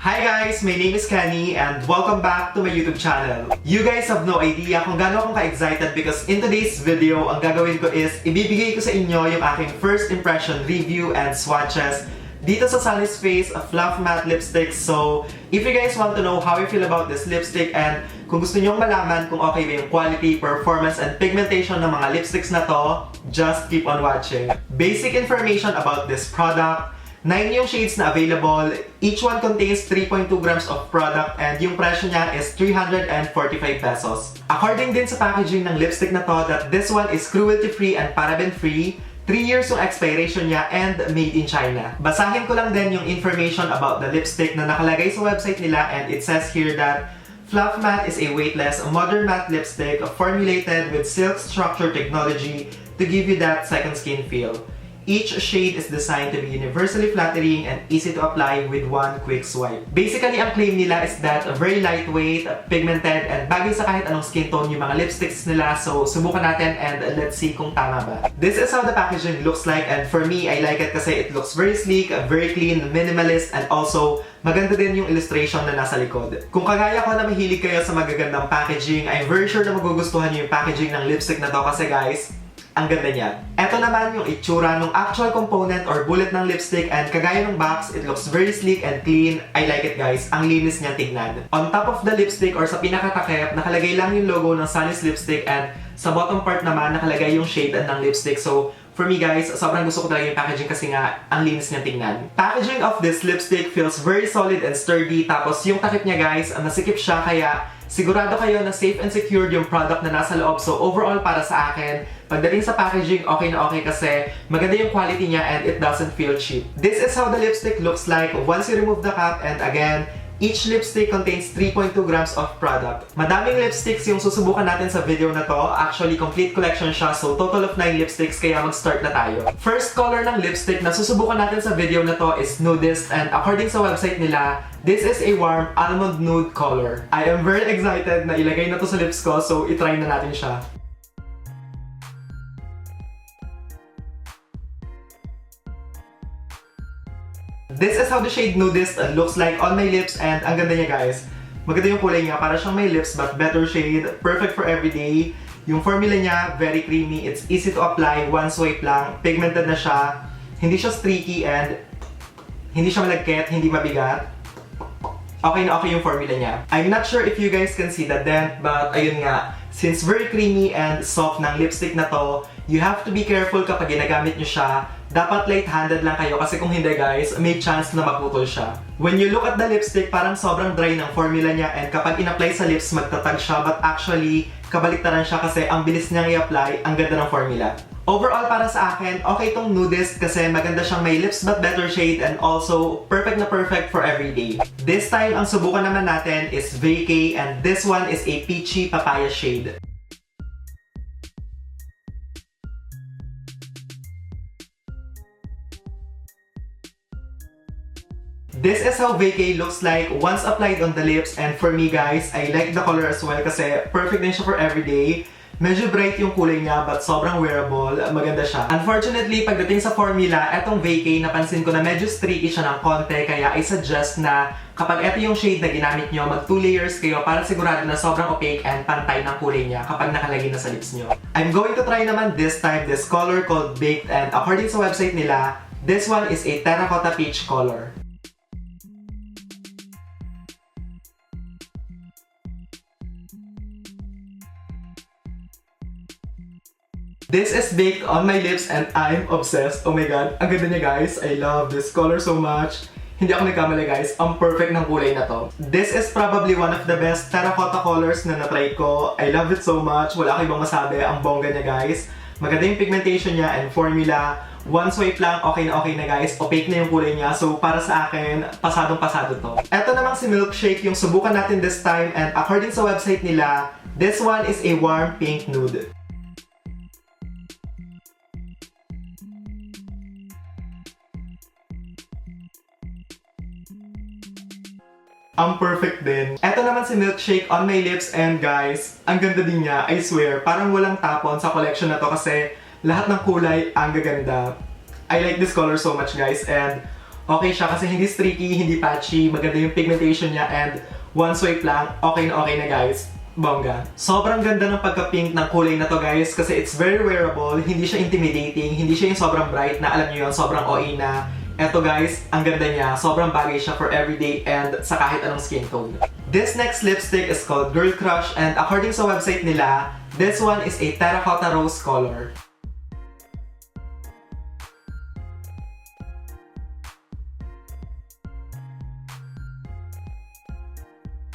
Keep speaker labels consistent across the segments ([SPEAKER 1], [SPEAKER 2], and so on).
[SPEAKER 1] Hi guys! My name is Kenny and welcome back to my YouTube channel. You guys have no idea kung gaano akong ka-excited because in today's video, ang gagawin ko is ibibigay ko sa inyo yung aking first impression review and swatches dito sa Sunnies Face Fluff Matte Lipstick. So, if you guys want to know how I feel about this lipstick and kung gusto nyong malaman kung okay ba yung quality, performance, and pigmentation ng mga lipsticks na to, just keep on watching. Basic information about this product: 9 yung shades na available. Each one contains 3.2 grams of product and yung presyo niya is 345 pesos. According din sa packaging ng lipstick na to that this one is cruelty-free and paraben-free. 3 years yung expiration niya and made in China. Basahin ko lang din yung information about the lipstick na nakalagay sa website nila and it says here that Fluff Matte is a weightless, modern matte lipstick formulated with silk structure technology to give you that second skin feel. Each shade is designed to be universally flattering and easy to apply with one quick swipe. Basically, ang claim nila is that very lightweight, pigmented, and bagay sa kahit anong skin tone yung mga lipsticks nila. So, subukan natin and let's see kung tama ba. This is how the packaging looks like and for me, I like it kasi it looks very sleek, very clean, minimalist, and also maganda din yung illustration na nasa likod. Kung kagaya ko na mahilig kayo sa magagandang packaging, I'm very sure na magugustuhan nyo yung packaging ng lipstick na to kasi guys, ang ganda niya. Ito naman yung itsura ng actual component or bullet ng lipstick and kagaya ng box, it looks very sleek and clean. I like it guys. Ang linis niya tignan. On top of the lipstick or sa pinakatakip, nakalagay lang yung logo ng Sunnies lipstick and sa bottom part naman nakalagay yung shade ng lipstick. So, for me guys, sobrang gusto ko talaga yung packaging kasi nga ang linis niya tingnan. Packaging of this lipstick feels very solid and sturdy. Tapos yung takip niya guys, nasikip siya kaya sigurado kayo na safe and secured yung product na nasa loob. So overall para sa akin, pagdating sa packaging, okay na okay kasi maganda yung quality niya and it doesn't feel cheap. This is how the lipstick looks like once you remove the cap and again, each lipstick contains 3.2 grams of product. Madaming lipsticks yung susubukan natin sa video na to. Actually, complete collection siya. So, total of 9 lipsticks, kaya mag-start na tayo. First color ng lipstick na susubukan natin sa video na to is Nudist. And according sa website nila, this is a warm almond nude color. I am very excited na ilagay na to sa lips ko. So, itry na natin siya. This is how the shade Nudist looks like on my lips and ang ganda niya guys. Maganda yung kulay niya, para siyang my lips but better shade, perfect for everyday. Yung formula niya, very creamy, it's easy to apply, one swipe lang, pigmented na siya, hindi siya streaky and hindi siya malagkit, hindi mabigat. Okay na okay yung formula niya. I'm not sure if you guys can see the dent but ayun nga, since very creamy and soft ng lipstick na to, you have to be careful kapag ginagamit nyo siya. Dapat light-handed lang kayo kasi kung hindi guys, may chance na maputol siya. When you look at the lipstick, parang sobrang dry ng formula niya and kapag in-apply sa lips, magtatag siya but actually, kabaliktaran siya kasi ang bilis niyang i-apply, ang ganda ng formula. Overall, para sa akin, okay tong Nudist kasi maganda siyang may lips but better shade and also perfect na perfect for everyday. This time, ang subukan naman natin is Vacay and this one is a peachy papaya shade. This is how Vacay looks like once applied on the lips and for me guys, I like the color as well kasi perfect din siya for everyday. Medyo bright yung kulay niya but sobrang wearable, maganda siya. Unfortunately, pagdating sa formula, etong Vacay, napansin ko na medyo streaky siya ng konti kaya I suggest na kapag eto yung shade na ginamit nyo, mag 2 layers kayo para sigurado na sobrang opaque and pantay ng kulay niya kapag nakalagay na sa lips nyo. I'm going to try naman this time this color called Baked and according sa website nila, this one is a terracotta peach color. This is baked on my lips and I'm obsessed. Oh my god, ang ganda niya guys. I love this color so much. Hindi ako nagkamali guys, ang perfect ng kulay na to. This is probably one of the best terracotta colors na na-try ko. I love it so much. Wala akong ibang masabi. Ang bongga niya guys. Maganda yung pigmentation niya and formula. One swipe lang, okay na guys. Opaque na yung kulay niya. So para sa akin, pasadong-pasado to. Ito namang si Milkshake yung subukan natin this time and according sa website nila, this one is a warm pink nude. Ang perfect din. Eto naman si Milkshake on my lips and guys, ang ganda din niya, I swear. Parang walang tapon sa collection na to kasi lahat ng kulay ang gaganda. I like this color so much guys and okay siya kasi hindi streaky, hindi patchy, maganda yung pigmentation niya, and one swipe lang, okay na guys. Bongga. Sobrang ganda ng pagka-pink ng kulay na to guys kasi it's very wearable, hindi siya intimidating, hindi siya yung sobrang bright na alam nyo yun, sobrang OA na. Eto guys, ang ganda niya, sobrang bagay siya for everyday and sa kahit anong skin tone. This next lipstick is called Girl Crush, and according sa website nila, this one is a terracotta rose color.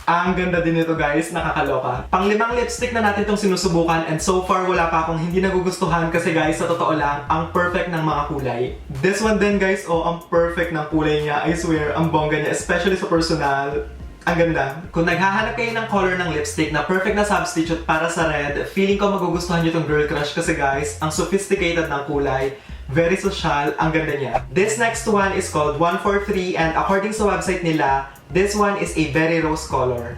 [SPEAKER 1] Ang ganda din nito guys, nakakaloka. Pang-limang lipstick na natin itong sinusubukan, and so far wala pa akong hindi nagugustuhan kasi guys, sa totoo lang, ang perfect ng mga kulay. This one din guys, ang perfect ng kulay niya. I swear, ang bongga niya, especially sa personal. Ang ganda. Kung naghahanap kayo ng color ng lipstick na perfect na substitute para sa red, feeling ko magugustuhan nyo itong Girl Crush kasi guys, ang sophisticated ng kulay, very social, ang ganda niya. This next one is called 143, and according sa website nila, this one is a berry rose color.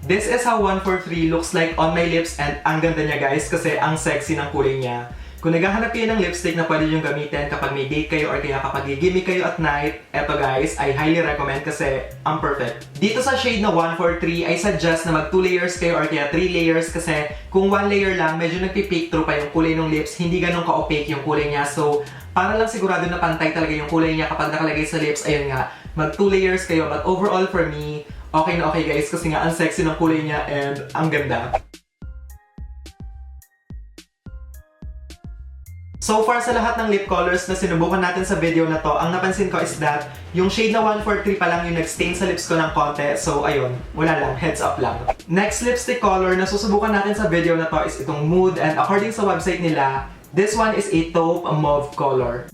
[SPEAKER 1] This is how 143 looks like on my lips, and ang ganda niya guys kasi ang sexy ng kulay niya. Kung naghahanap kayo ng lipstick na pwede nyo gamitin kapag may date kayo or kaya kapag gigimik kayo at night, eto guys, I highly recommend kasi ang perfect. Dito sa shade na 143, I suggest na mag 2 layers kayo or kaya 3 layers kasi kung 1 layer lang, medyo nagpipeak through pa yung kulay ng lips, hindi ganun ka-opaque yung kulay niya. So, para lang sigurado na pantay talaga yung kulay niya kapag nakalagay sa lips, ayun nga, mag 2 layers kayo. But overall for me, okay na okay guys kasi nga ang sexy ng kulay niya and ang ganda. So far sa lahat ng lip colors na sinubukan natin sa video na to, ang napansin ko is that yung shade na 143 pa lang yung nag-stain sa lips ko ng konti. So ayun, wala lang, heads up lang. Next lipstick color na susubukan natin sa video na to is itong Mood, and according sa website nila, this one is a taupe mauve color.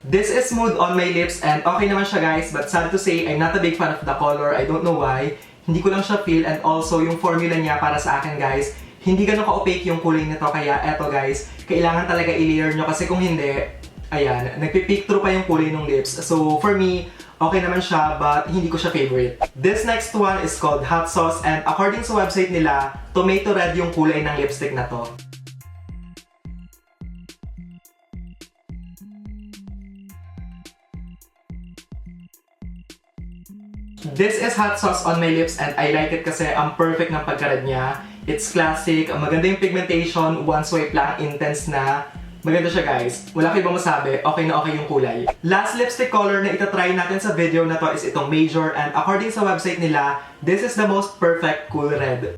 [SPEAKER 1] This is Mood on my lips, and okay naman siya guys, but sad to say, I'm not a big fan of the color. I don't know why. Hindi ko lang siya feel, and also yung formula niya para sa akin guys, hindi ganun ka-opaque yung kulay nito, kaya eto guys, kailangan talaga i-layer nyo kasi kung hindi, ayan, nagpipeak through pa yung kulay ng lips. So for me, okay naman siya, but hindi ko siya favorite. This next one is called Hot Sauce, and according sa website nila, tomato red yung kulay ng lipstick na to. This is Hot Sauce on my lips, and I like it kasi ang perfect ng pagka-red niya. It's classic, maganda yung pigmentation, one swipe lang, intense na. Maganda siya guys. Wala kayo bang masabi, okay na okay yung kulay. Last lipstick color na itatry natin sa video na to is itong Major, and according sa website nila, this is the most perfect cool red.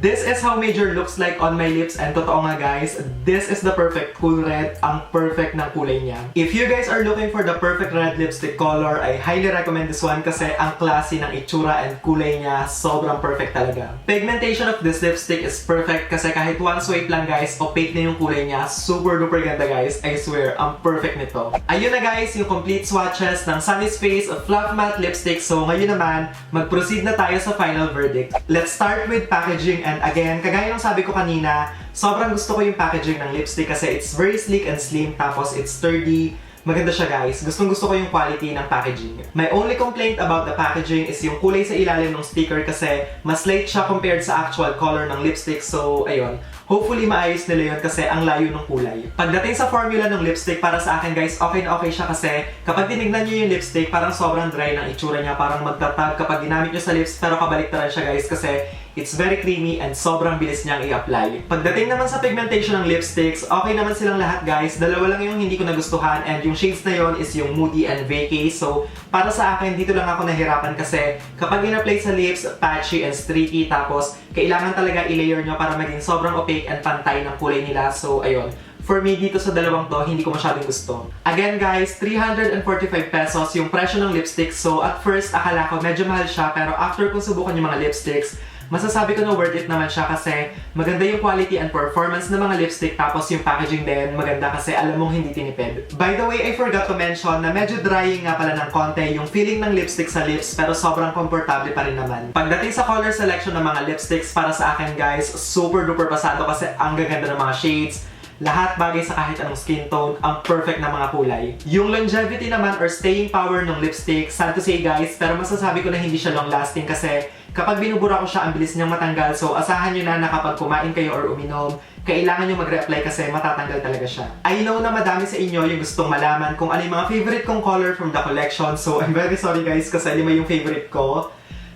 [SPEAKER 1] This is how Major looks like on my lips, and totoo nga guys, this is the perfect cool red, ang perfect ng kulay niya. If you guys are looking for the perfect red lipstick color, I highly recommend this one kasi ang classy ng itsura and kulay niya, sobrang perfect talaga. Pigmentation of this lipstick is perfect kasi kahit one swipe lang guys, opaque na yung kulay niya, super duper ganda guys, I swear, ang perfect nito. Ayun na guys, yung complete swatches ng Sunnies Face of Fluffmatte Lipstick. So ngayon naman, mag-proceed na tayo sa final verdict. Let's start with packaging. And again, kagaya ng sabi ko kanina, sobrang gusto ko yung packaging ng lipstick kasi it's very sleek and slim, tapos it's sturdy. Maganda siya guys. Gustong-gusto ko yung quality ng packaging. My only complaint about the packaging is yung kulay sa ilalim ng sticker kasi mas light siya compared sa actual color ng lipstick. So, ayun. Hopefully maayos nila yun kasi ang layo ng kulay. Pagdating sa formula ng lipstick, para sa akin guys, okay na okay siya kasi kapag tinignan nyo yung lipstick, parang sobrang dry ng itsura niya. Parang magtatag kapag ginamit nyo sa lips, pero kabaliktaran siya guys kasi it's very creamy and sobrang bilis niyang i-apply. Pagdating naman sa pigmentation ng lipsticks, okay naman silang lahat guys. Dalawa lang yung hindi ko nagustuhan, and yung shades na yon is yung Moody and Vacay. So, para sa akin, dito lang ako nahirapan kasi kapag in-apply sa lips, patchy and streaky, tapos kailangan talaga i-layer nyo para maging sobrang opaque and pantay ng kulay nila. So, ayun. For me, dito sa dalawang to, hindi ko masyadong gusto. Again guys, 345 pesos yung presyo ng lipsticks. So, at first, akala ko medyo mahal siya, pero after kong subukan yung mga lipsticks, masasabi ko na worth it naman siya kasi maganda yung quality and performance ng mga lipstick, tapos yung packaging din maganda kasi alam mong hindi tinipid. By the way, I forgot to mention na medyo drying nga pala ng konti yung feeling ng lipstick sa lips, pero sobrang komportable pa rin naman. Pagdating sa color selection ng mga lipsticks, para sa akin guys, super duper pasado kasi ang gaganda ng mga shades. Lahat bagay sa kahit anong skin tone, ang perfect na mga kulay. Yung longevity naman or staying power ng lipstick, sad to say guys, pero masasabi ko na hindi siya long lasting kasi kapag binubura ko siya, ang bilis niyang matanggal. So asahan nyo na kapag kumain kayo or uminom, kailangan nyo mag-reapply kasi matatanggal talaga siya. I know na madami sa inyo yung gustong malaman kung ano yung mga favorite kong color from the collection. So I'm very sorry guys kasi lima yung favorite ko.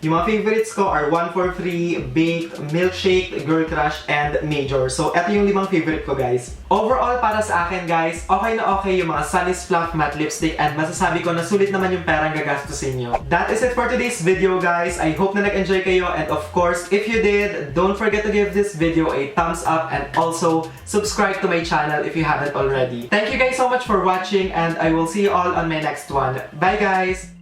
[SPEAKER 1] Yung mga favorites ko are 143, Baked, Milkshake, Girl Crush, and Major. So, eto yung limang favorite ko, guys. Overall, para sa akin, guys, okay na okay yung mga Sunnies Fluff Matte Lipstick and masasabi ko na sulit naman yung perang gagastusin nyo. That is it for today's video, guys. I hope na nag-enjoy kayo and of course, if you did, don't forget to give this video a thumbs up and also subscribe to my channel if you haven't already. Thank you guys so much for watching and I will see you all on my next one. Bye, guys!